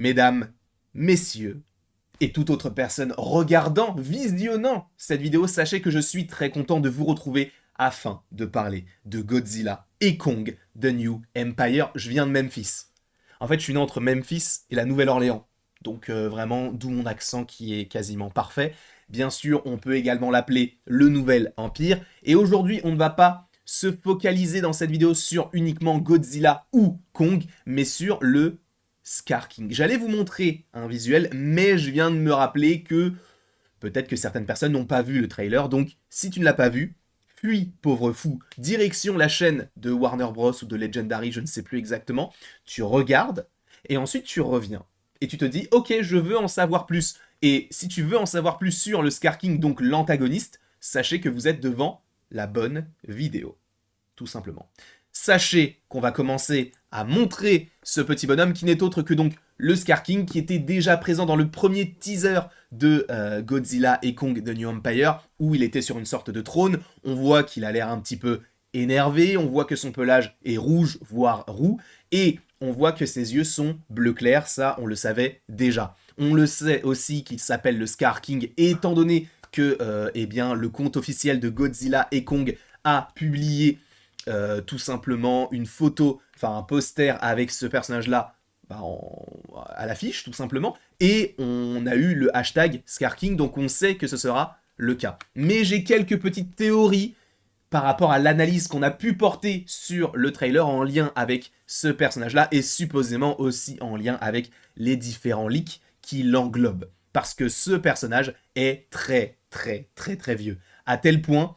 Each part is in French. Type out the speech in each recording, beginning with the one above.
Mesdames, messieurs, et toute autre personne regardant, visionnant cette vidéo, sachez que je suis très content de vous retrouver afin de parler de Godzilla et Kong, The New Empire. Je viens de Memphis. En fait, je suis né entre Memphis et la Nouvelle-Orléans. Donc vraiment, d'où mon accent qui est quasiment parfait. Bien sûr, on peut également l'appeler le Nouvel Empire. Et aujourd'hui, on ne va pas se focaliser dans cette vidéo sur uniquement Godzilla ou Kong, mais sur le Scar King. J'allais vous montrer un visuel, mais je viens de me rappeler que peut-être que certaines personnes n'ont pas vu le trailer, donc si tu ne l'as pas vu, fuis, pauvre fou, direction la chaîne de Warner Bros. Ou de Legendary, je ne sais plus exactement, tu regardes, et ensuite tu reviens. Et tu te dis, ok, je veux en savoir plus. Et si tu veux en savoir plus sur le Scar King, donc l'antagoniste, sachez que vous êtes devant la bonne vidéo. Tout simplement. Sachez qu'on va commencer à montrer ce petit bonhomme qui n'est autre que donc le Scar King qui était déjà présent dans le premier teaser de Godzilla et Kong The New Empire où il était sur une sorte de trône. On voit qu'il a l'air un petit peu énervé, on voit que son pelage est rouge voire roux et on voit que ses yeux sont bleu clair, ça on le savait déjà. On le sait aussi qu'il s'appelle le Scar King étant donné que eh bien, le compte officiel de Godzilla et Kong a publié tout simplement une photo, enfin un poster avec ce personnage-là à l'affiche, tout simplement. Et on a eu le hashtag Scar King, donc on sait que ce sera le cas. Mais j'ai quelques petites théories par rapport à l'analyse qu'on a pu porter sur le trailer en lien avec ce personnage-là et supposément aussi en lien avec les différents leaks qui l'englobent. Parce que ce personnage est très vieux. À tel point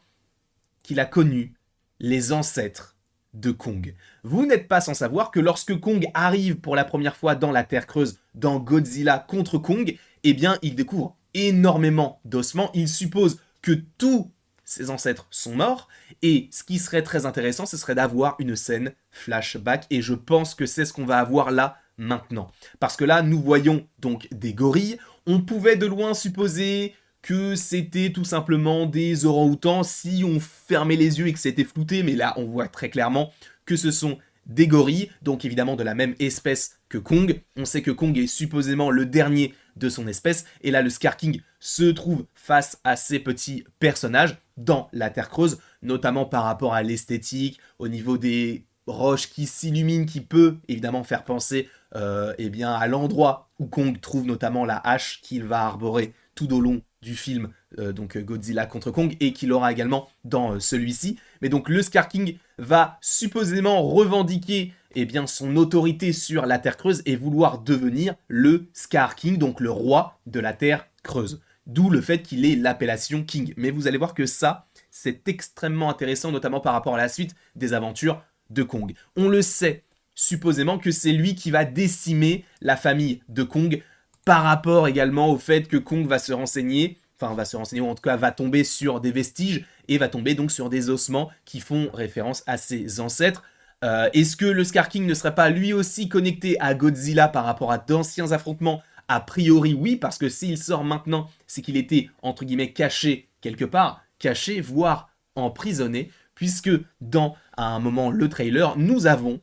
qu'il a connu les ancêtres de Kong. Vous n'êtes pas sans savoir que lorsque Kong arrive pour la première fois dans la Terre creuse, dans Godzilla contre Kong, eh bien, il découvre énormément d'ossements. Il suppose que tous ses ancêtres sont morts, et ce qui serait très intéressant, ce serait d'avoir une scène flashback, et je pense que c'est ce qu'on va avoir là, maintenant. Parce que là, nous voyons donc des gorilles, on pouvait de loin supposer que c'était tout simplement des orang-outans si on fermait les yeux et que c'était flouté, mais là on voit très clairement que ce sont des gorilles, donc évidemment de la même espèce que Kong. On sait que Kong est supposément le dernier de son espèce, et là le Scar King se trouve face à ces petits personnages dans la Terre creuse, notamment par rapport à l'esthétique, au niveau des roches qui s'illuminent, qui peut évidemment faire penser eh bien, à l'endroit où Kong trouve notamment la hache qu'il va arborer tout au long du film donc Godzilla contre Kong et qu'il aura également dans celui-ci. Mais donc le Scar King va supposément revendiquer eh bien, son autorité sur la Terre creuse et vouloir devenir le Scar King, donc le roi de la Terre creuse. D'où le fait qu'il ait l'appellation King. Mais vous allez voir que ça, c'est extrêmement intéressant, notamment par rapport à la suite des aventures de Kong. On le sait supposément que c'est lui qui va décimer la famille de Kong par rapport également au fait que Kong va se renseigner, ou en tout cas va tomber sur des vestiges et va tomber donc sur des ossements qui font référence à ses ancêtres. Est-ce que le Scar King ne serait pas lui aussi connecté à Godzilla par rapport à d'anciens affrontements? A priori oui, parce que s'il sort maintenant, c'est qu'il était entre guillemets caché quelque part, caché voire emprisonné, puisque dans à un moment le trailer, nous avons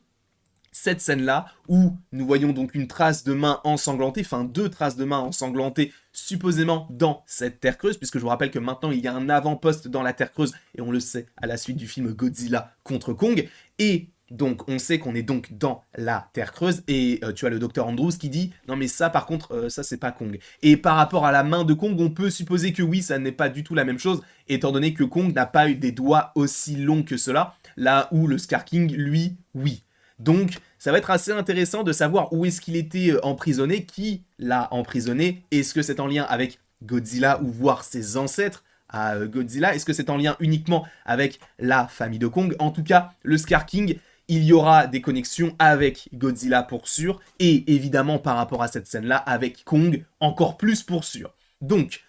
cette scène-là où nous voyons donc une trace de main ensanglantée, enfin deux traces de main ensanglantées supposément dans cette Terre creuse, puisque je vous rappelle que maintenant il y a un avant-poste dans la Terre creuse, et on le sait à la suite du film Godzilla contre Kong, et donc on sait qu'on est donc dans la Terre creuse, et tu as le docteur Andrews qui dit « Non mais ça par contre, ça c'est pas Kong ». Et par rapport à la main de Kong, on peut supposer que oui, ça n'est pas du tout la même chose, étant donné que Kong n'a pas eu des doigts aussi longs que cela, là où le Scar King, lui, oui. Donc, ça va être assez intéressant de savoir où est-ce qu'il était emprisonné, qui l'a emprisonné, est-ce que c'est en lien avec Godzilla ou voir ses ancêtres à Godzilla, est-ce que c'est en lien uniquement avec la famille de Kong? En tout cas, le Scar King, il y aura des connexions avec Godzilla pour sûr, et évidemment par rapport à cette scène-là, avec Kong, encore plus pour sûr. Donc,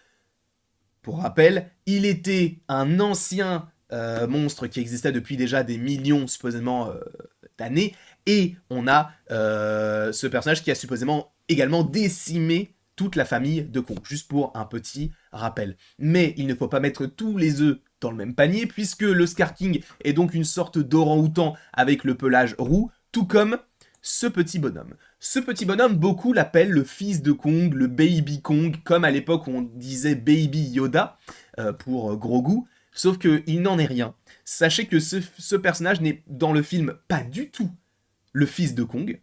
pour rappel, il était un ancien monstre qui existait depuis déjà des millions, supposément, d'années, et on a ce personnage qui a supposément également décimé toute la famille de Kong, juste pour un petit rappel. Mais il ne faut pas mettre tous les œufs dans le même panier, puisque le Scar King est donc une sorte d'orang-outan avec le pelage roux, tout comme ce petit bonhomme. Ce petit bonhomme, beaucoup l'appellent le fils de Kong, le Baby Kong, comme à l'époque où on disait Baby Yoda pour Grogu, sauf qu'il n'en est rien. Sachez que ce personnage n'est dans le film pas du tout le fils de Kong.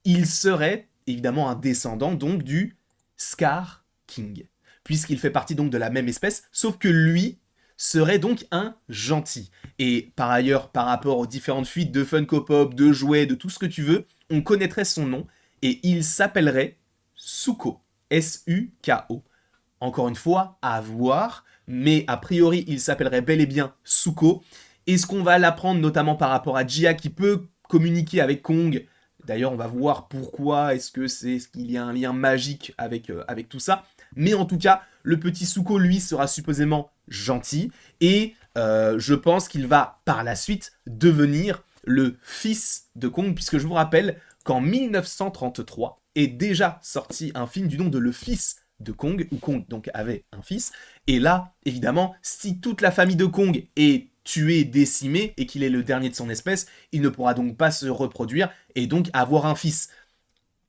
Il serait évidemment un descendant donc du Scar King, puisqu'il fait partie donc de la même espèce, sauf que lui serait donc un gentil. Et par ailleurs, par rapport aux différentes fuites de Funko Pop, de jouets, de tout ce que tu veux, on connaîtrait son nom, et il s'appellerait Suko. S-U-K-O. Encore une fois, à voir, mais a priori, il s'appellerait bel et bien Suko. Est-ce qu'on va l'apprendre notamment par rapport à Jia qui peut communiquer avec Kong? D'ailleurs, on va voir pourquoi, est-ce qu'il y a un lien magique avec tout ça. Mais en tout cas, le petit Suko, lui, sera supposément gentil. Et je pense qu'il va, par la suite, devenir le fils de Kong. Puisque je vous rappelle qu'en 1933 est déjà sorti un film du nom de Le Fils de Kong, où Kong donc avait un fils. Et là, évidemment, si toute la famille de Kong est tué, décimé, et qu'il est le dernier de son espèce, il ne pourra donc pas se reproduire, et donc avoir un fils.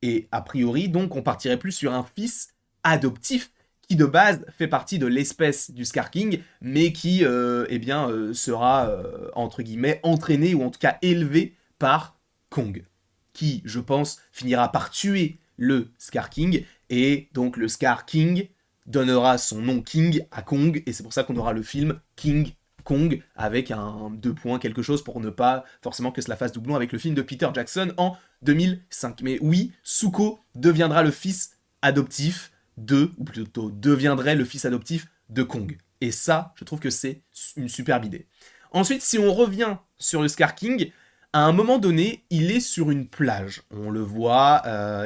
Et a priori, donc, on partirait plus sur un fils adoptif, qui de base fait partie de l'espèce du Scar King, mais qui, sera, entre guillemets, entraîné, ou en tout cas élevé par Kong, qui, je pense, finira par tuer le Scar King, et donc le Scar King donnera son nom King à Kong, et c'est pour ça qu'on aura le film King Kong avec un 2 points quelque chose pour ne pas forcément que cela fasse doublon avec le film de Peter Jackson en 2005. Mais oui, Suko deviendra le fils adoptif ou plutôt deviendrait le fils adoptif de Kong. Et ça, je trouve que c'est une superbe idée. Ensuite, si on revient sur le Scar King, à un moment donné, il est sur une plage. On le voit,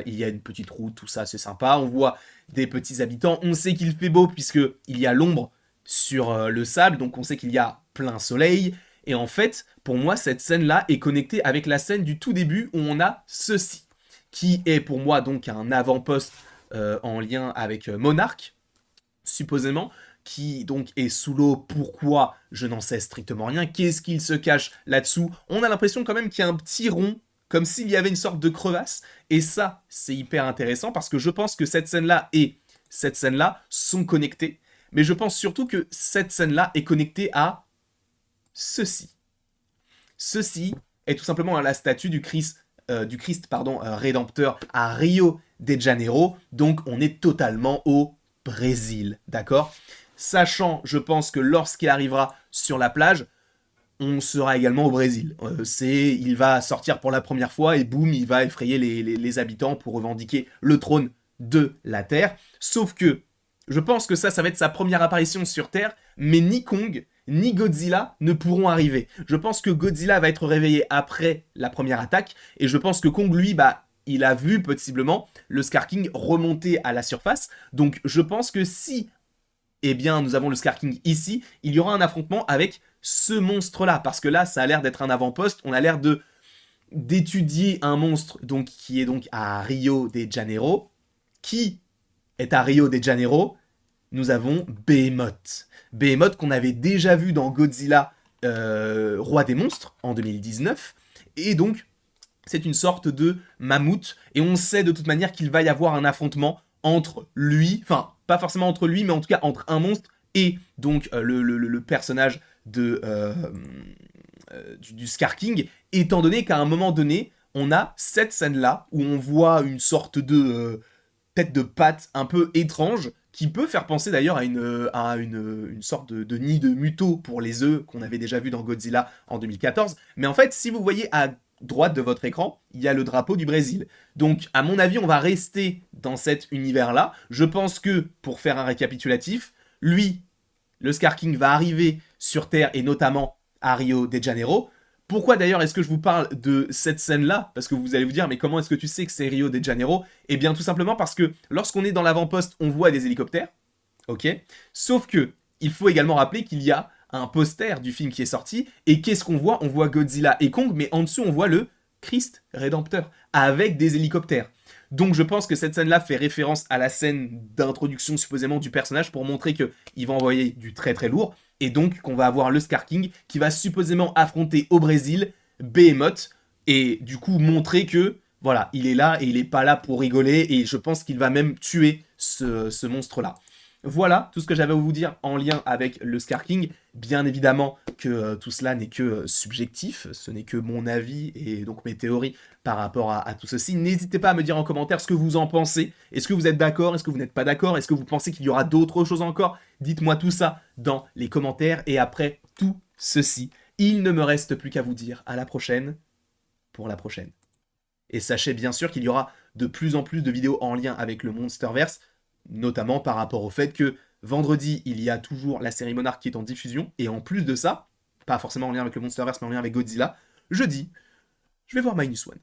il y a une petite route, tout ça, c'est sympa. On voit des petits habitants. On sait qu'il fait beau puisqu'il y a l'ombre sur le sable, donc on sait qu'il y a plein soleil. Et en fait, pour moi, cette scène-là est connectée avec la scène du tout début où on a ceci, qui est pour moi donc un avant-poste en lien avec Monarch, supposément, qui donc est sous l'eau. Pourquoi? Je n'en sais strictement rien. Qu'est-ce qu'il se cache là-dessous? On a l'impression quand même qu'il y a un petit rond, comme s'il y avait une sorte de crevasse. Et ça, c'est hyper intéressant parce que je pense que cette scène-là et cette scène-là sont connectées. Mais je pense surtout que cette scène-là est connectée à ceci. Ceci est tout simplement à la statue du Christ rédempteur à Rio de Janeiro. Donc on est totalement au Brésil, d'accord? Sachant, je pense que lorsqu'il arrivera sur la plage, on sera également au Brésil. Il va sortir pour la première fois et boum, il va effrayer les habitants pour revendiquer le trône de la Terre. Sauf que je pense que ça va être sa première apparition sur Terre, mais ni Kong, ni Godzilla ne pourront arriver. Je pense que Godzilla va être réveillé après la première attaque, et je pense que Kong, lui, il a vu possiblement le Scar King remonter à la surface. Donc je pense que si, nous avons le Scar King ici, il y aura un affrontement avec ce monstre-là, parce que là, ça a l'air d'être un avant-poste, on a l'air d'étudier un monstre donc qui est donc à Rio de Janeiro. Qui est à Rio de Janeiro? Nous avons Behemoth. Behemoth qu'on avait déjà vu dans Godzilla Roi des monstres en 2019. Et donc, c'est une sorte de mammouth. Et on sait de toute manière qu'il va y avoir un affrontement entre lui, enfin, pas forcément entre lui, mais en tout cas entre un monstre et donc le personnage du Scar King, étant donné qu'à un moment donné, on a cette scène-là où on voit une sorte de tête de patte un peu étrange, qui peut faire penser d'ailleurs à une sorte de nid de muto pour les œufs qu'on avait déjà vu dans Godzilla en 2014. Mais en fait, si vous voyez à droite de votre écran, il y a le drapeau du Brésil. Donc, à mon avis, on va rester dans cet univers-là. Je pense que, pour faire un récapitulatif, lui, le Scar King, va arriver sur Terre et notamment à Rio de Janeiro. Pourquoi d'ailleurs est-ce que je vous parle de cette scène-là? Parce que vous allez vous dire, mais comment est-ce que tu sais que c'est Rio de Janeiro? Eh bien, tout simplement parce que lorsqu'on est dans l'avant-poste, on voit des hélicoptères, ok? Sauf que, il faut également rappeler qu'il y a un poster du film qui est sorti, et qu'est-ce qu'on voit? On voit Godzilla et Kong, mais en dessous, on voit le Christ rédempteur, avec des hélicoptères. Donc je pense que cette scène-là fait référence à la scène d'introduction supposément du personnage pour montrer qu'il va envoyer du très très lourd, et donc qu'on va avoir le Scar King qui va supposément affronter au Brésil Behemoth, et du coup montrer que Voilà, il est là et il est pas là pour rigoler et je pense qu'il va même tuer ce monstre-là. Voilà tout ce que j'avais à vous dire en lien avec le Scar King. Bien évidemment que tout cela n'est que subjectif, ce n'est que mon avis et donc mes théories par rapport à tout ceci. N'hésitez pas à me dire en commentaire ce que vous en pensez. Est-ce que vous êtes d'accord? Est-ce que vous n'êtes pas d'accord? Est-ce que vous pensez qu'il y aura d'autres choses encore? Dites-moi tout ça dans les commentaires. Et après tout ceci, il ne me reste plus qu'à vous dire à la prochaine pour la prochaine. Et sachez bien sûr qu'il y aura de plus en plus de vidéos en lien avec le Monsterverse, notamment par rapport au fait que vendredi, il y a toujours la série Monarch qui est en diffusion, et en plus de ça, pas forcément en lien avec le Monsterverse, mais en lien avec Godzilla, jeudi, je vais voir Minus One.